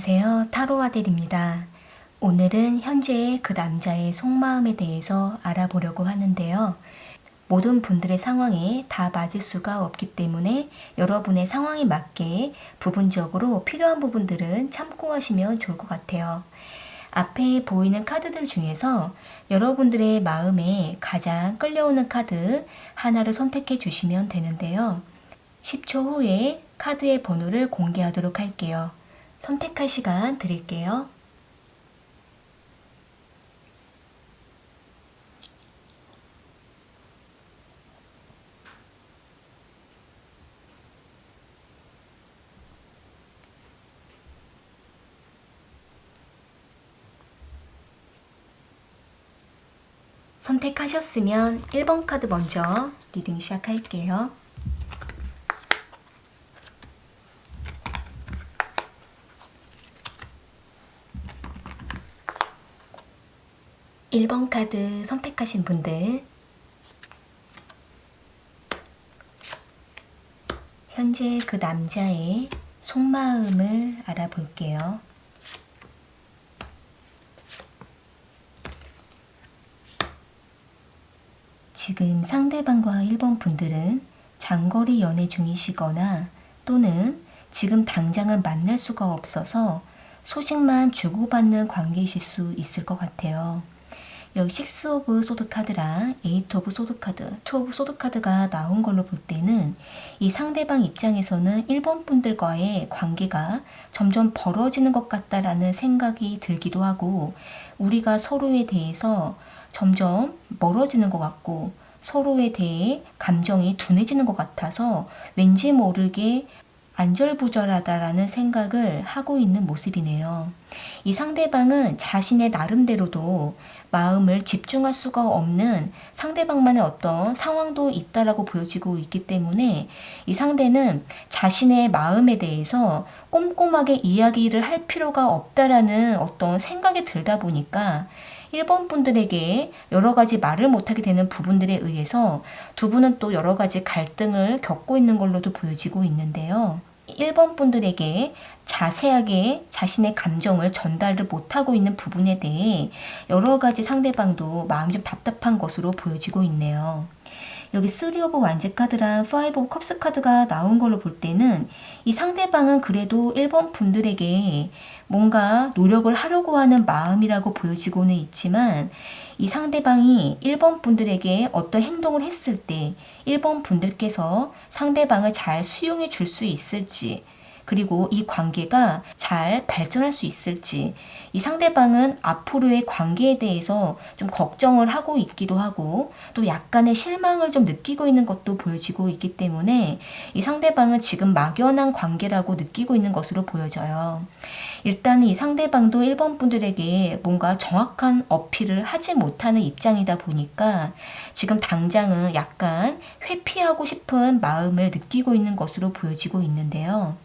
안녕하세요. 타로 아델입니다. 오늘은 현재의 그 남자의 속마음에 대해서 알아보려고 하는데요. 모든 분들의 상황에 다 맞을 수가 없기 때문에 여러분의 상황에 맞게 부분적으로 필요한 부분들은 참고하시면 좋을 것 같아요. 앞에 보이는 카드들 중에서 여러분들의 마음에 가장 끌려오는 카드 하나를 선택해 주시면 되는데요. 10초 후에 카드의 번호를 공개하도록 할게요. 선택할 시간 드릴게요. 선택하셨으면 1번 카드 먼저 리딩 시작할게요. (1번) 카드 선택하신 분들, 현재 그 남자의 속마음을 알아볼게요. 지금 상대방과 1번 분들은 장거리 연애 중이시거나 또는 지금 당장은 만날 수가 없어서 소식만 주고받는 관계이실 수 있을 것 같아요. 여기 6 오브 소드 카드랑 8 오브 소드 카드, 2 오브 소드 카드가 나온 걸로 볼 때는 이 상대방 입장에서는 1번 분들과의 관계가 점점 벌어지는 것 같다라는 생각이 들기도 하고, 우리가 서로에 대해서 점점 멀어지는 것 같고 서로에 대해 감정이 둔해지는 것 같아서 왠지 모르게 안절부절하다라는 생각을 하고 있는 모습이네요. 이 상대방은 자신의 나름대로도 마음을 집중할 수가 없는 상대방만의 어떤 상황도 있다라고 보여지고 있기 때문에 이 상대는 자신의 마음에 대해서 꼼꼼하게 이야기를 할 필요가 없다라는 어떤 생각이 들다 보니까 1번 분들에게 여러 가지 말을 못하게 되는 부분들에 의해서 두 분은 또 여러 가지 갈등을 겪고 있는 걸로도 보여지고 있는데요. 1번 분들에게 자세하게 자신의 감정을 전달을 못하고 있는 부분에 대해 여러 가지 상대방도 마음이 좀 답답한 것으로 보여지고 있네요. 여기 3 오브 완즈 카드랑 5 오브 컵스 카드가 나온 걸로 볼 때는 이 상대방은 그래도 1번 분들에게 뭔가 노력을 하려고 하는 마음이라고 보여지고는 있지만, 이 상대방이 1번 분들에게 어떤 행동을 했을 때 1번 분들께서 상대방을 잘 수용해 줄 수 있을지, 그리고 이 관계가 잘 발전할 수 있을지, 이 상대방은 앞으로의 관계에 대해서 좀 걱정을 하고 있기도 하고 또 약간의 실망을 좀 느끼고 있는 것도 보여지고 있기 때문에 이 상대방은 지금 막연한 관계라고 느끼고 있는 것으로 보여져요. 일단 이 상대방도 1번 분들에게 뭔가 정확한 어필을 하지 못하는 입장이다 보니까 지금 당장은 약간 회피하고 싶은 마음을 느끼고 있는 것으로 보여지고 있는데요.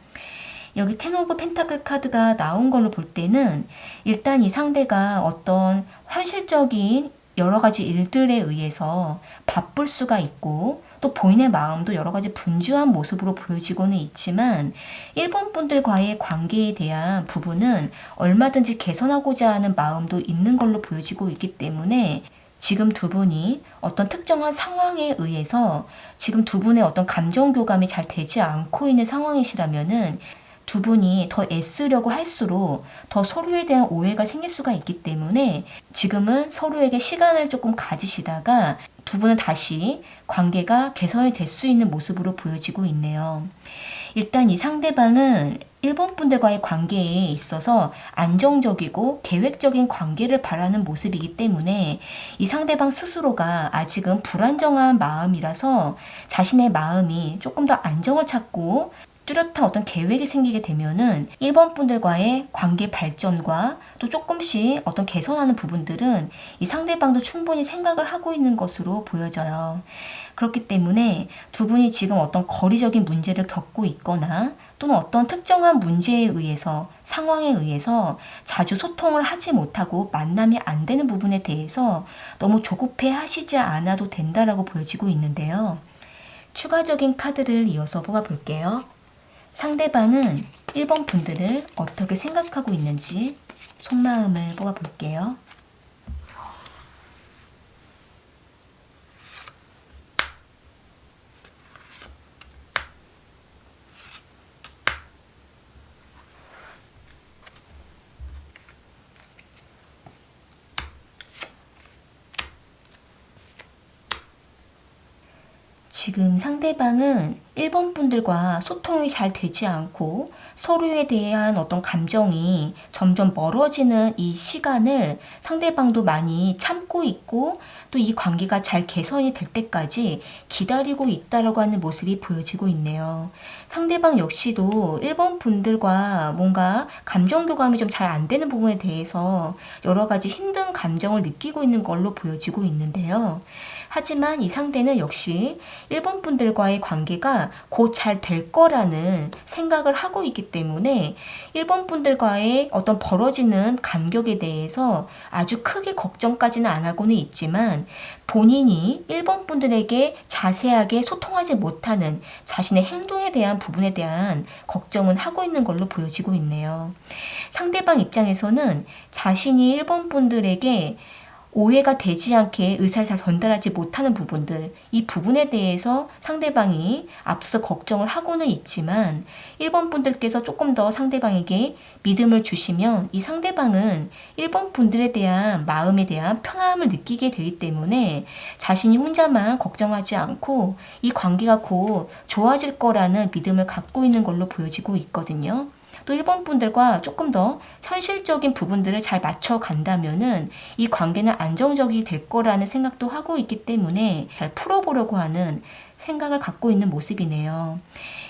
여기 10 오브 펜타클 카드가 나온 걸로 볼 때는 일단 이 상대가 어떤 현실적인 여러 가지 일들에 의해서 바쁠 수가 있고 또 본인의 마음도 여러 가지 분주한 모습으로 보여지고는 있지만 1번 분들과의 관계에 대한 부분은 얼마든지 개선하고자 하는 마음도 있는 걸로 보여지고 있기 때문에 지금 두 분이 어떤 특정한 상황에 의해서 지금 두 분의 어떤 감정 교감이 잘 되지 않고 있는 상황이시라면은 두 분이 더 애쓰려고 할수록 더 서로에 대한 오해가 생길 수가 있기 때문에 지금은 서로에게 시간을 조금 가지시다가 두 분은 다시 관계가 개선이 될 수 있는 모습으로 보여지고 있네요. 일단 이 상대방은 1번 분들과의 관계에 있어서 안정적이고 계획적인 관계를 바라는 모습이기 때문에 이 상대방 스스로가 아직은 불안정한 마음이라서 자신의 마음이 조금 더 안정을 찾고 뚜렷한 어떤 계획이 생기게 되면은 1번 분들과의 관계 발전과 또 조금씩 어떤 개선하는 부분들은 이 상대방도 충분히 생각을 하고 있는 것으로 보여져요. 그렇기 때문에 두 분이 지금 어떤 거리적인 문제를 겪고 있거나 또는 어떤 특정한 문제에 의해서 상황에 의해서 자주 소통을 하지 못하고 만남이 안 되는 부분에 대해서 너무 조급해 하시지 않아도 된다라고 보여지고 있는데요. 추가적인 카드를 이어서 뽑아볼게요. 상대방은 1번 분들을 어떻게 생각하고 있는지 속마음을 뽑아볼게요. 지금 상대방은 1번 분들과 소통이 잘 되지 않고 서로에 대한 어떤 감정이 점점 멀어지는 이 시간을 상대방도 많이 참고 있고 또 이 관계가 잘 개선이 될 때까지 기다리고 있다라고 하는 모습이 보여지고 있네요. 상대방 역시도 1번 분들과 뭔가 감정 교감이 좀 잘 안 되는 부분에 대해서 여러 가지 힘든 감정을 느끼고 있는 걸로 보여지고 있는데요. 하지만 이 상대는 역시 1번 분들과의 관계가 곧 잘 될 거라는 생각을 하고 있기 때문에 1번 분들과의 어떤 벌어지는 간격에 대해서 아주 크게 걱정까지는 안 하고는 있지만 본인이 1번 분들에게 자세하게 소통하지 못하는 자신의 행동에 대한 부분에 대한 걱정은 하고 있는 걸로 보여지고 있네요. 상대방 입장에서는 자신이 1번 분들에게 오해가 되지 않게 의사를 잘 전달하지 못하는 부분들, 이 부분에 대해서 상대방이 앞서 걱정을 하고는 있지만 1번 분들께서 조금 더 상대방에게 믿음을 주시면 이 상대방은 1번 분들에 대한 마음에 대한 편안함을 느끼게 되기 때문에 자신이 혼자만 걱정하지 않고 이 관계가 곧 좋아질 거라는 믿음을 갖고 있는 걸로 보여지고 있거든요. 또 1번 분들과 조금 더 현실적인 부분들을 잘 맞춰 간다면은 이 관계는 안정적이 될 거라는 생각도 하고 있기 때문에 잘 풀어보려고 하는 생각을 갖고 있는 모습이네요.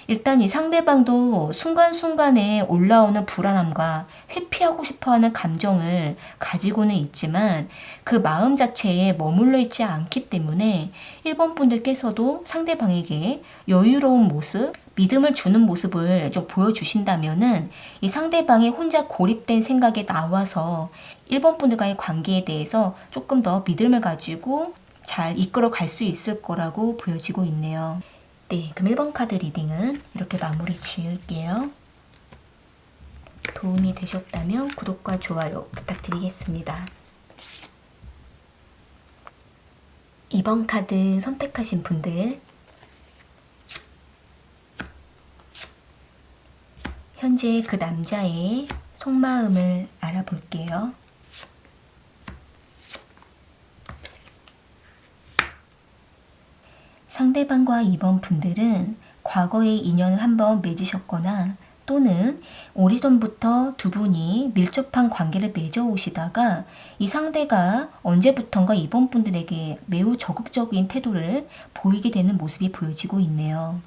일단 이 상대방도 순간순간에 올라오는 불안함과 회피하고 싶어하는 감정을 가지고는 있지만 그 마음 자체에 머물러 있지 않기 때문에 1번 분들께서도 상대방에게 여유로운 모습, 믿음을 주는 모습을 좀 보여주신다면은 이 상대방이 혼자 고립된 생각에 나와서 1번 분들과의 관계에 대해서 조금 더 믿음을 가지고 잘 이끌어 갈 수 있을 거라고 보여지고 있네요. 네, 그럼 1번 카드 리딩은 이렇게 마무리 지을게요. 도움이 되셨다면 구독과 좋아요 부탁드리겠습니다. 2번 카드 선택하신 분들 현재 그 남자의 속마음을 알아볼게요. 상대방과 2번 분들은 과거의 인연을 한번 맺으셨거나 또는 오래전부터 두 분이 밀접한 관계를 맺어오시다가 이 상대가 언제부턴가 2번 분들에게 매우 적극적인 태도를 보이게 되는 모습이 보여지고 있네요.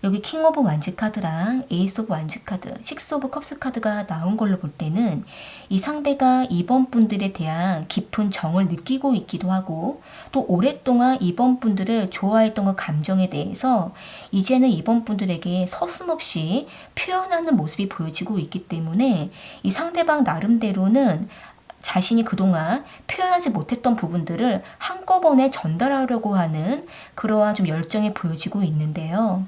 여기 킹 오브 완즈 카드랑 에이스 오브 완즈 카드, 식스 오브 컵스 카드가 나온 걸로 볼 때는 이 상대가 2번 분들에 대한 깊은 정을 느끼고 있기도 하고 또 오랫동안 2번 분들을 좋아했던 그 감정에 대해서 이제는 2번 분들에게 서슴없이 표현하는 모습이 보여지고 있기 때문에 이 상대방 나름대로는 자신이 그동안 표현하지 못했던 부분들을 한꺼번에 전달하려고 하는 그러한 좀 열정이 보여지고 있는데요.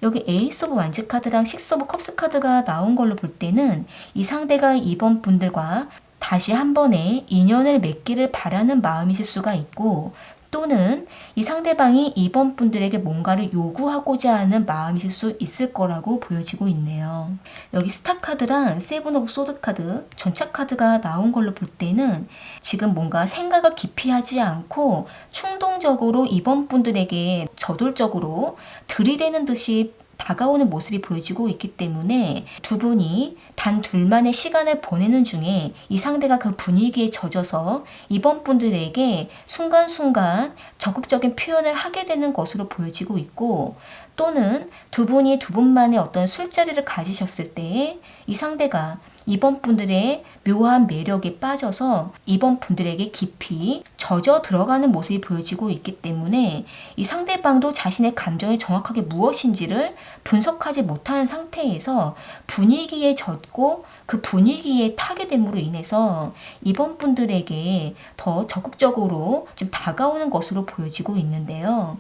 여기 에이스 오브 완즈 카드랑 식스 오브 컵스 카드가 나온 걸로 볼 때는 이 상대가 2번 분들과 다시 한 번의 인연을 맺기를 바라는 마음이실 수가 있고 또는 이 상대방이 2번 분들에게 뭔가를 요구하고자 하는 마음이실 수 있을 거라고 보여지고 있네요. 여기 스타 카드랑 세븐 오브 소드 카드, 전차 카드가 나온 걸로 볼 때는 지금 뭔가 생각을 깊이 하지 않고 충동적으로 2번 분들에게 저돌적으로 들이대는 듯이 다가오는 모습이 보여지고 있기 때문에 두 분이 단 둘만의 시간을 보내는 중에 이 상대가 그 분위기에 젖어서 2번 분들에게 순간순간 적극적인 표현을 하게 되는 것으로 보여지고 있고 또는 두 분이 두 분만의 어떤 술자리를 가지셨을 때에 이 상대가 2번 분들의 묘한 매력에 빠져서 2번 분들에게 깊이 젖어 들어가는 모습이 보여지고 있기 때문에 이 상대방도 자신의 감정이 정확하게 무엇인지를 분석하지 못하는 상태에서 분위기에 젖고 그 분위기에 타게 됨으로 인해서 2번 분들에게 더 적극적으로 좀 다가오는 것으로 보여지고 있는데요.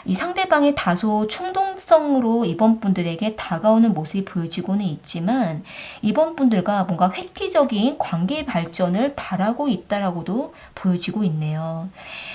이 상대방이 다소 가능성으로 이번 분들에게 다가오는 모습이 보여지고는 있지만 이번 분들과 뭔가 획기적인 관계 발전을 바라고 있다라고도 보여지고 있네요.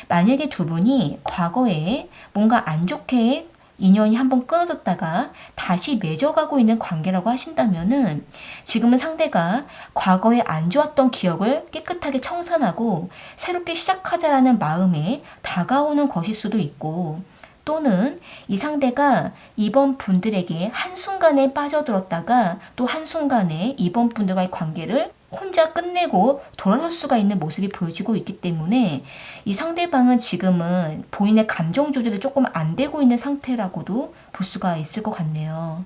만약에 두 분이 과거에 뭔가 안 좋게 인연이 한번 끊어졌다가 다시 맺어가고 있는 관계라고 하신다면은 지금은 상대가 과거에 안 좋았던 기억을 깨끗하게 청산하고 새롭게 시작하자라는 마음에 다가오는 것일 수도 있고, 또는 이 상대가 이번 분들에게 한순간에 빠져들었다가 또 한순간에 이번 분들과의 관계를 혼자 끝내고 돌아설 수가 있는 모습이 보여지고 있기 때문에 이 상대방은 지금은 본인의 감정 조절이 조금 안 되고 있는 상태라고도 볼 수가 있을 것 같네요.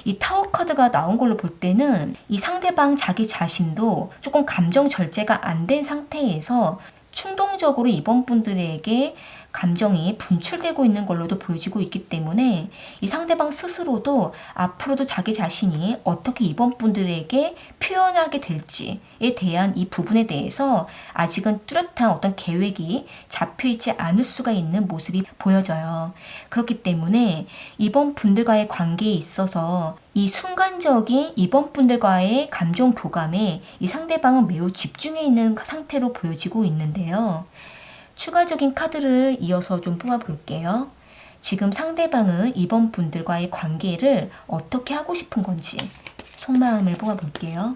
이 타워 카드가 나온 걸로 볼 때는 이 상대방 자기 자신도 조금 감정 절제가 안 된 상태에서 충동적으로 이번 분들에게 감정이 분출되고 있는 걸로도 보여지고 있기 때문에 이 상대방 스스로도 앞으로도 자기 자신이 어떻게 이번 분들에게 표현하게 될지에 대한 이 부분에 대해서 아직은 뚜렷한 어떤 계획이 잡혀있지 않을 수가 있는 모습이 보여져요. 그렇기 때문에 이번 분들과의 관계에 있어서 이 순간적인 이번 분들과의 감정 교감에 이 상대방은 매우 집중해 있는 상태로 보여지고 있는데요. 추가적인 카드를 이어서 좀 뽑아볼게요. 지금 상대방은 이번 분들과의 관계를 어떻게 하고 싶은 건지 속마음을 뽑아볼게요.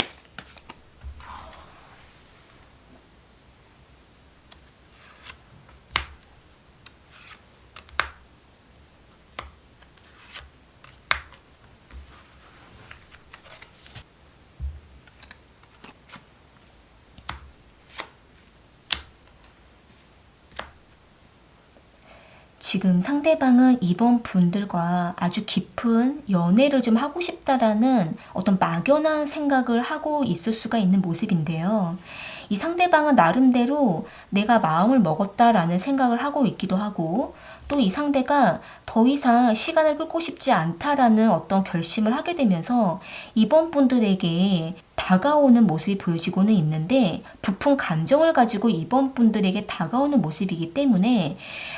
지금 상대방은 이번 분들과 아주 깊은 연애를 좀 하고 싶다라는 어떤 막연한 생각을 하고 있을 수가 있는 모습인데요. 이 상대방은 나름대로 내가 마음을 먹었다라는 생각을 하고 있기도 하고, 또 이 상대가 더 이상 시간을 끌고 싶지 않다라는 어떤 결심을 하게 되면서 이번 분들에게 다가오는 모습이 보여지고는 있는데, 부푼 감정을 가지고 이번 분들에게 다가오는 모습이기 때문에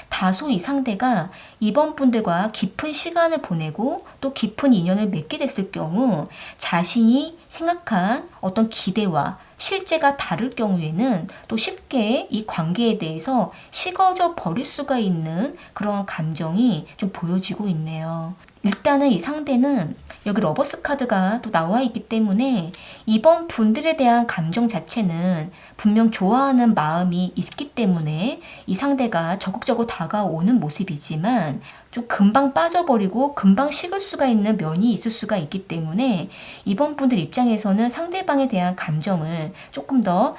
다소 이 상대가 이번 분들과 깊은 시간을 보내고 또 깊은 인연을 맺게 됐을 경우 자신이 생각한 어떤 기대와 실제가 다를 경우에는 또 쉽게 이 관계에 대해서 식어져 버릴 수가 있는 그런 감정이 좀 보여지고 있네요. 일단은 이 상대는 여기 러버스 카드가 또 나와 있기 때문에 이번 분들에 대한 감정 자체는 분명 좋아하는 마음이 있기 때문에 이 상대가 적극적으로 다가오는 모습이지만 좀 금방 빠져버리고 금방 식을 수가 있는 면이 있을 수가 있기 때문에 이번 분들 입장에서는 상대방에 대한 감정을 조금 더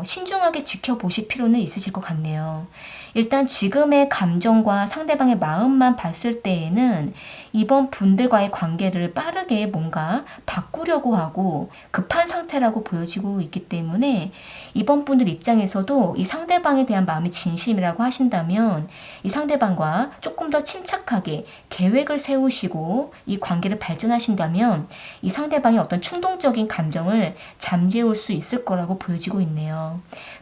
신중하게 지켜보실 필요는 있으실 것 같네요. 일단 지금의 감정과 상대방의 마음만 봤을 때에는 이번 분들과의 관계를 빠르게 뭔가 바꾸려고 하고 급한 상태라고 보여지고 있기 때문에 이번 분들 입장에서도 이 상대방에 대한 마음이 진심이라고 하신다면 이 상대방과 조금 더 침착하게 계획을 세우시고 이 관계를 발전하신다면 이 상대방의 어떤 충동적인 감정을 잠재울 수 있을 거라고 보여지고 있네요.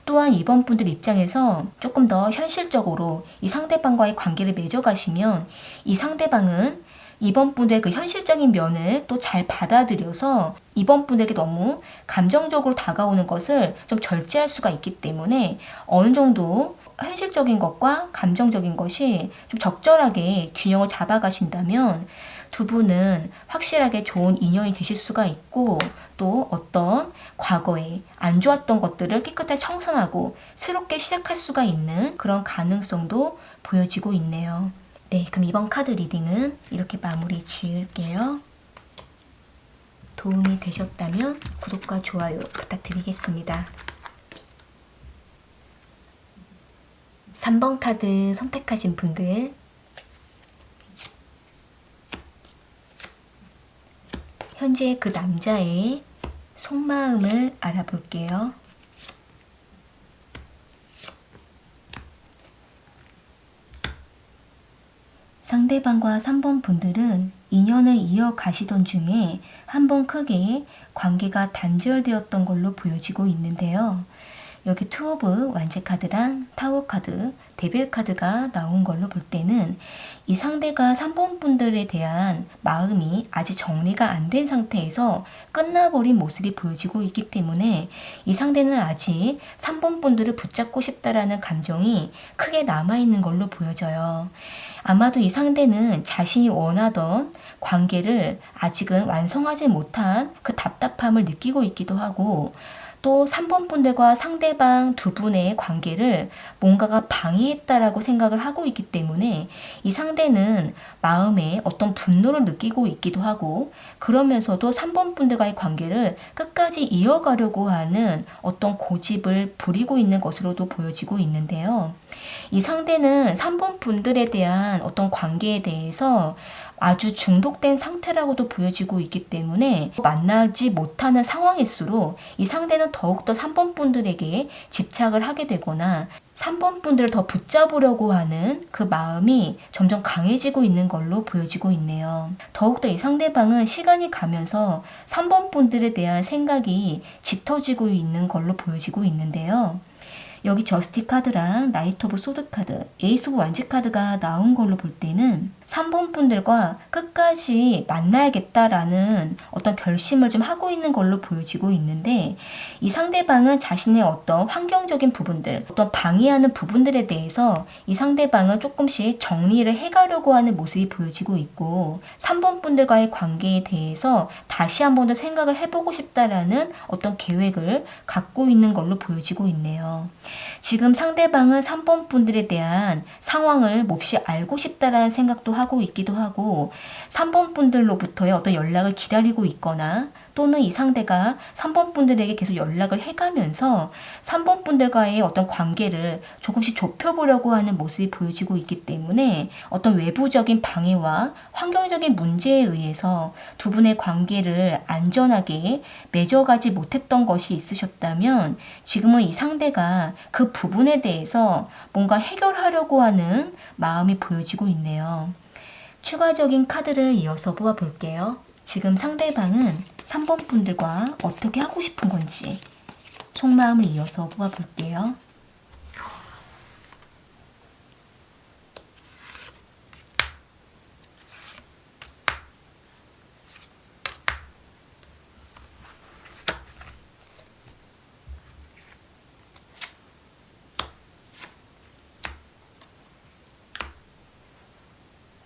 또한 이번 분들 입장에서 조금 더 현실적으로 이 상대방과의 관계를 맺어가시면 이 상대방은 이번 분들의 그 현실적인 면을 또 잘 받아들여서 이번 분들에게 너무 감정적으로 다가오는 것을 좀 절제할 수가 있기 때문에 어느 정도 현실적인 것과 감정적인 것이 좀 적절하게 균형을 잡아가신다면 두 분은 확실하게 좋은 인연이 되실 수가 있고, 또 어떤 과거에 안 좋았던 것들을 깨끗하게 청산하고 새롭게 시작할 수가 있는 그런 가능성도 보여지고 있네요. 네, 그럼 이번 카드 리딩은 이렇게 마무리 지을게요. 도움이 되셨다면 구독과 좋아요 부탁드리겠습니다. 3번 카드 선택하신 분들, 현재 그 남자의 속마음을 알아볼게요. 상대방과 3번 분들은 인연을 이어가시던 중에 한번 크게 관계가 단절되었던 걸로 보여지고 있는데요. 여기 투 오브 완제 카드랑 타워 카드, 데빌 카드가 나온 걸로 볼 때는 이 상대가 3번 분들에 대한 마음이 아직 정리가 안 된 상태에서 끝나버린 모습이 보여지고 있기 때문에 이 상대는 아직 3번 분들을 붙잡고 싶다라는 감정이 크게 남아있는 걸로 보여져요. 아마도 이 상대는 자신이 원하던 관계를 아직은 완성하지 못한 그 답답함을 느끼고 있기도 하고, 또 3번 분들과 상대방 두 분의 관계를 뭔가가 방해했다라고 생각을 하고 있기 때문에 이 상대는 마음에 어떤 분노를 느끼고 있기도 하고, 그러면서도 3번 분들과의 관계를 끝까지 이어가려고 하는 어떤 고집을 부리고 있는 것으로도 보여지고 있는데요. 이 상대는 3번 분들에 대한 어떤 관계에 대해서 아주 중독된 상태라고도 보여지고 있기 때문에 만나지 못하는 상황일수록 이 상대는 더욱더 3번 분들에게 집착을 하게 되거나 3번 분들을 더 붙잡으려고 하는 그 마음이 점점 강해지고 있는 걸로 보여지고 있네요. 더욱더 이 상대방은 시간이 가면서 3번 분들에 대한 생각이 짙어지고 있는 걸로 보여지고 있는데요. 여기 저스티 카드랑 나이트 오브 소드 카드, 에이스 오브 완지 카드가 나온 걸로 볼 때는 3번 분들과 끝까지 만나야겠다라는 어떤 결심을 좀 하고 있는 걸로 보여지고 있는데, 이 상대방은 자신의 어떤 환경적인 부분들, 어떤 방해하는 부분들에 대해서 이 상대방은 조금씩 정리를 해가려고 하는 모습이 보여지고 있고, 3번 분들과의 관계에 대해서 다시 한 번 더 생각을 해보고 싶다라는 어떤 계획을 갖고 있는 걸로 보여지고 있네요. 지금 상대방은 3번 분들에 대한 상황을 몹시 알고 싶다라는 생각도 하고 있기도 하고, 3번 분들로부터의 어떤 연락을 기다리고 있거나, 또는 이 상대가 3번 분들에게 계속 연락을 해가면서 3번 분들과의 어떤 관계를 조금씩 좁혀보려고 하는 모습이 보여지고 있기 때문에 어떤 외부적인 방해와 환경적인 문제에 의해서 두 분의 관계를 안전하게 맺어가지 못했던 것이 있으셨다면, 지금은 이 상대가 그 부분에 대해서 뭔가 해결하려고 하는 마음이 보여지고 있네요. 추가적인 카드를 이어서 뽑아볼게요. 지금 상대방은 3번 분들과 어떻게 하고 싶은 건지 속마음을 이어서 뽑아볼게요.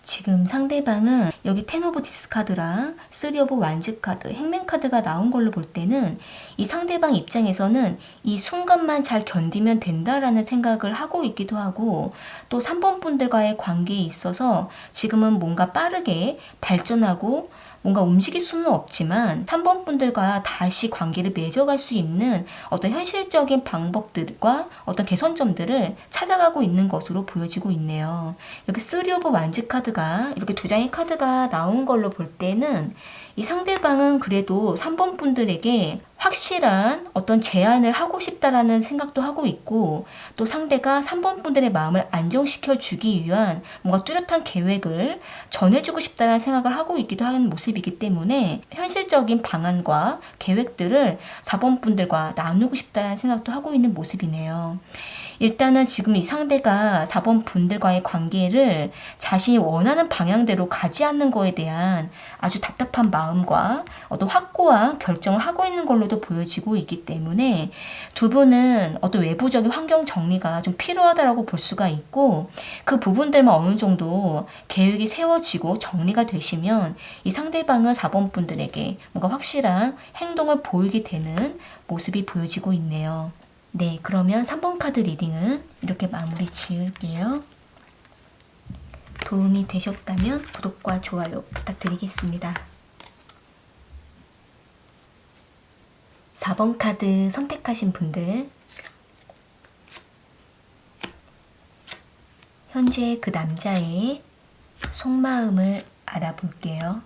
지금 상대방은 여기 텐 오브 디스카드랑 3 오브 완즈 카드, 행맨 카드가 나온 걸로 볼 때는 이 상대방 입장에서는 이 순간만 잘 견디면 된다라는 생각을 하고 있기도 하고, 또 3번 분들과의 관계에 있어서 지금은 뭔가 빠르게 발전하고 뭔가 움직일 수는 없지만 3번 분들과 다시 관계를 맺어갈 수 있는 어떤 현실적인 방법들과 어떤 개선점들을 찾아가고 있는 것으로 보여지고 있네요. 여기 3 오브 완즈 카드가 이렇게 두 장의 카드가 나온 걸로 볼 때는 이 상대방은 그래도 3번 분들에게 확실한 어떤 제안을 하고 싶다라는 생각도 하고 있고, 또 상대가 3번 분들의 마음을 안정시켜 주기 위한 뭔가 뚜렷한 계획을 전해주고 싶다라는 생각을 하고 있기도 하는 모습이기 때문에 현실적인 방안과 계획들을 4번 분들과 나누고 싶다라는 생각도 하고 있는 모습이네요. 일단은 지금 이 상대가 4번 분들과의 관계를 자신이 원하는 방향대로 가지 않는 거에 대한 아주 답답한 마음과 어떤 확고한 결정을 하고 있는 걸로도 보여지고 있기 때문에 두 분은 어떤 외부적인 환경 정리가 좀 필요하다고 볼 수가 있고, 그 부분들만 어느 정도 계획이 세워지고 정리가 되시면 이 상대방은 4번 분들에게 뭔가 확실한 행동을 보이게 되는 모습이 보여지고 있네요. 네, 그러면 3번 카드 리딩은 이렇게 마무리 지을게요. 도움이 되셨다면 구독과 좋아요 부탁드리겠습니다. 4번 카드 선택하신 분들, 현재 그 남자의 속마음을 알아볼게요.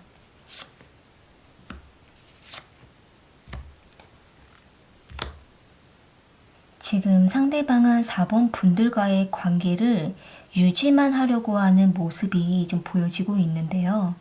지금 상대방은 4번 분들과의 관계를 유지만 하려고 하는 모습이 좀 보여지고 있는데요.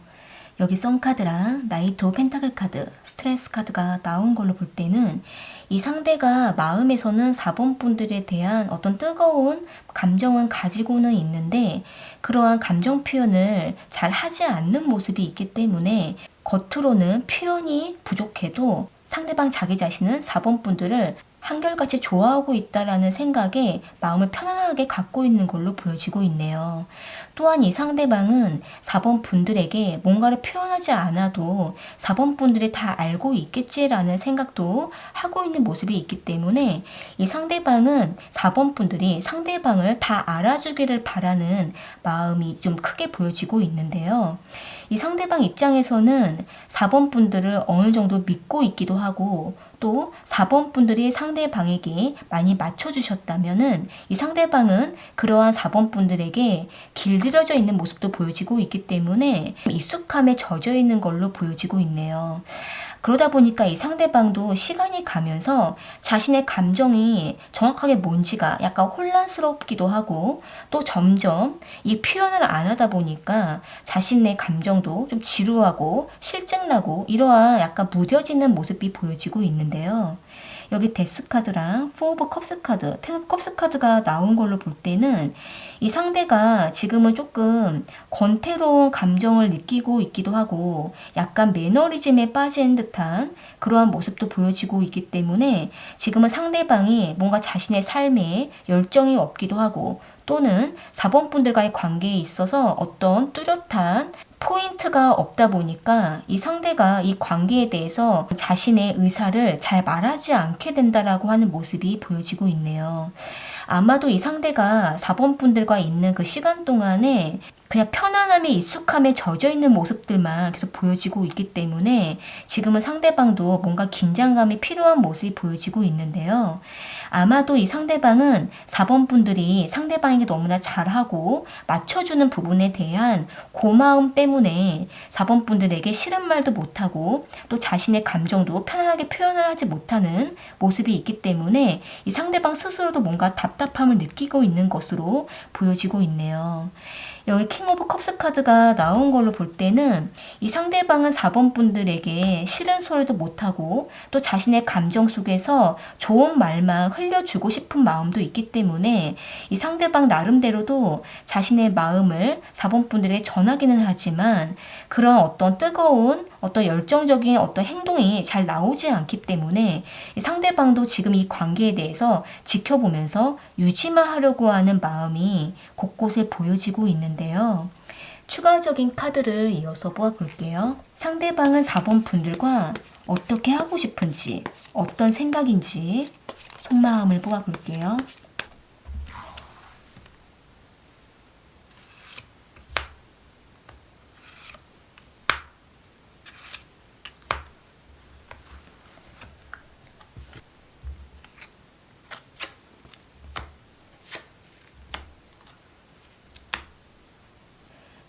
여기 썬카드랑 나이트 오브 펜타클 카드, 스트레스 카드가 나온 걸로 볼 때는 이 상대가 마음에서는 4번 분들에 대한 어떤 뜨거운 감정은 가지고는 있는데 그러한 감정 표현을 잘 하지 않는 모습이 있기 때문에 겉으로는 표현이 부족해도 상대방 자기 자신은 4번 분들을 한결같이 좋아하고 있다라는 생각에 마음을 편안하게 갖고 있는 걸로 보여지고 있네요. 또한 이 상대방은 4번 분들에게 뭔가를 표현하지 않아도 4번 분들이 다 알고 있겠지라는 생각도 하고 있는 모습이 있기 때문에 이 상대방은 4번 분들이 상대방을 다 알아주기를 바라는 마음이 좀 크게 보여지고 있는데요. 이 상대방 입장에서는 4번 분들을 어느 정도 믿고 있기도 하고 또 4번 분들이 상대방에게 많이 맞춰주셨다면은 이 상대방은 그러한 4번 분들에게 길들여져 있는 모습도 보여지고 있기 때문에 익숙함에 젖어 있는 걸로 보여지고 있네요. 그러다 보니까 이 상대방도 시간이 가면서 자신의 감정이 정확하게 뭔지가 약간 혼란스럽기도 하고 또 점점 이 표현을 안 하다 보니까 자신의 감정도 좀 지루하고 실증나고 이러한 약간 무뎌지는 모습이 보여지고 있는데요. 여기 데스 카드랑 4 오브 컵스 카드, 10 오브 컵스 카드가 나온 걸로 볼 때는 이 상대가 지금은 조금 권태로운 감정을 느끼고 있기도 하고 약간 매너리즘에 빠진 듯한 그러한 모습도 보여지고 있기 때문에 지금은 상대방이 뭔가 자신의 삶에 열정이 없기도 하고 또는 4번 분들과의 관계에 있어서 어떤 뚜렷한 포인트가 없다 보니까 이 상대가 이 관계에 대해서 자신의 의사를 잘 말하지 않게 된다라고 하는 모습이 보여지고 있네요. 아마도 이 상대가 4번 분들과 있는 그 시간 동안에 그냥 편안함에 익숙함에 젖어 있는 모습들만 계속 보여지고 있기 때문에 지금은 상대방도 뭔가 긴장감이 필요한 모습이 보여지고 있는데요. 아마도 이 상대방은 4번 분들이 상대방에게 너무나 잘하고 맞춰주는 부분에 대한 고마움 때문에 4번 분들에게 싫은 말도 못하고 또 자신의 감정도 편안하게 표현을 하지 못하는 모습이 있기 때문에 이 상대방 스스로도 뭔가 답답함을 느끼고 있는 것으로 보여지고 있네요. 여기 킹 오브 컵스 카드가 나온 걸로 볼 때는 이 상대방은 4번 분들에게 싫은 소리도 못하고 또 자신의 감정 속에서 좋은 말만 흘려주고 싶은 마음도 있기 때문에 이 상대방 나름대로도 자신의 마음을 4번 분들에게 전하기는 하지만 그런 어떤 뜨거운 어떤 열정적인 어떤 행동이 잘 나오지 않기 때문에 이 상대방도 지금 이 관계에 대해서 지켜보면서 유지만 하려고 하는 마음이 곳곳에 보여지고 있는데요. 추가적인 카드를 이어서 보아볼게요. 상대방은 4번 분들과 어떻게 하고 싶은지, 어떤 생각인지 속마음을 보아볼게요.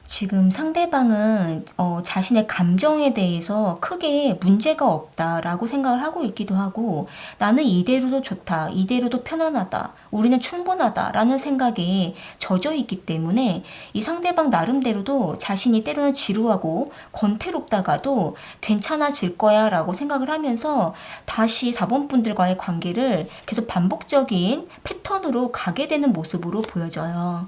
지금 상대방은 자신의 감정에 대해서 크게 문제가 없다라고 생각을 하고 있기도 하고 나는 이대로도 좋다, 이대로도 편안하다, 우리는 충분하다라는 생각에 젖어 있기 때문에 이 상대방 나름대로도 자신이 때로는 지루하고 권태롭다가도 괜찮아질 거야 라고 생각을 하면서 다시 4번 분들과의 관계를 계속 반복적인 패턴으로 가게 되는 모습으로 보여져요.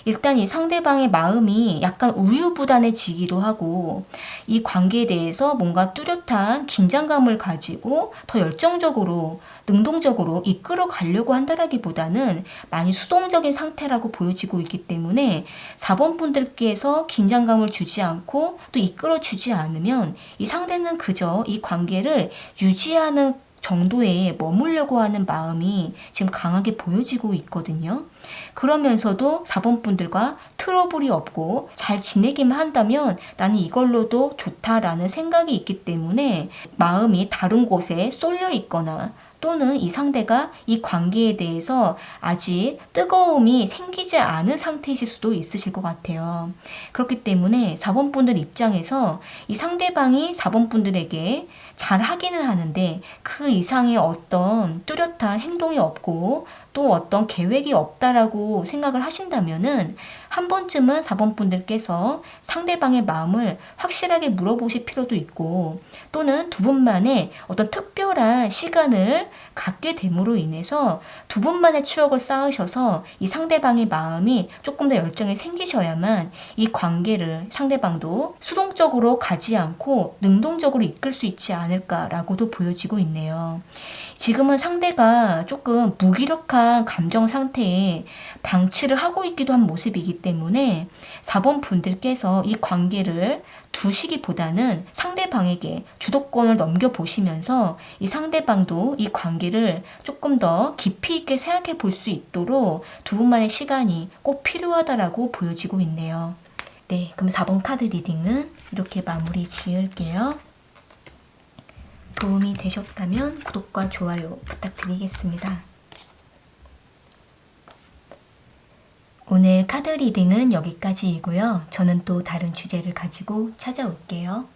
일단 이 상대방의 마음이 약간 우유부단해지기도 하고 이 관계에 대해서 뭔가 뚜렷한 긴장감을 가지고 더 열정적으로 능동적으로 이끌어 가려고 한다라기보다는 많이 수동적인 상태라고 보여지고 있기 때문에 4번 분들께서 긴장감을 주지 않고 또 이끌어 주지 않으면 이 상대는 그저 이 관계를 유지하는 정도에 머물려고 하는 마음이 지금 강하게 보여지고 있거든요. 그러면서도 4번 분들과 트러블이 없고 잘 지내기만 한다면 나는 이걸로도 좋다라는 생각이 있기 때문에 마음이 다른 곳에 쏠려 있거나 또는 이 상대가 이 관계에 대해서 아직 뜨거움이 생기지 않은 상태이실 수도 있으실 것 같아요. 그렇기 때문에 4번 분들 입장에서 이 상대방이 4번 분들에게 잘 하기는 하는데 그 이상의 어떤 뚜렷한 행동이 없고 또 어떤 계획이 없다라고 생각을 하신다면은 한 번쯤은 4번 분들께서 상대방의 마음을 확실하게 물어보실 필요도 있고, 또는 두 분만의 어떤 특별한 시간을 갖게 됨으로 인해서 두 분만의 추억을 쌓으셔서 이 상대방의 마음이 조금 더 열정이 생기셔야만 이 관계를 상대방도 수동적으로 가지 않고 능동적으로 이끌 수 있지 않을까라고도 보여지고 있네요. 지금은 상대가 조금 무기력한 감정 상태에 방치를 하고 있기도 한 모습이기 때문에 4번 분들께서 이 관계를 두시기보다는 상대방에게 주도권을 넘겨보시면서 이 상대방도 이 관계를 조금 더 깊이 있게 생각해 볼 수 있도록 두 분만의 시간이 꼭 필요하다라고 보여지고 있네요. 네, 그럼 4번 카드 리딩은 이렇게 마무리 지을게요. 도움이 되셨다면 구독과 좋아요 부탁드리겠습니다. 오늘 카드 리딩은 여기까지이고요. 저는 또 다른 주제를 가지고 찾아올게요.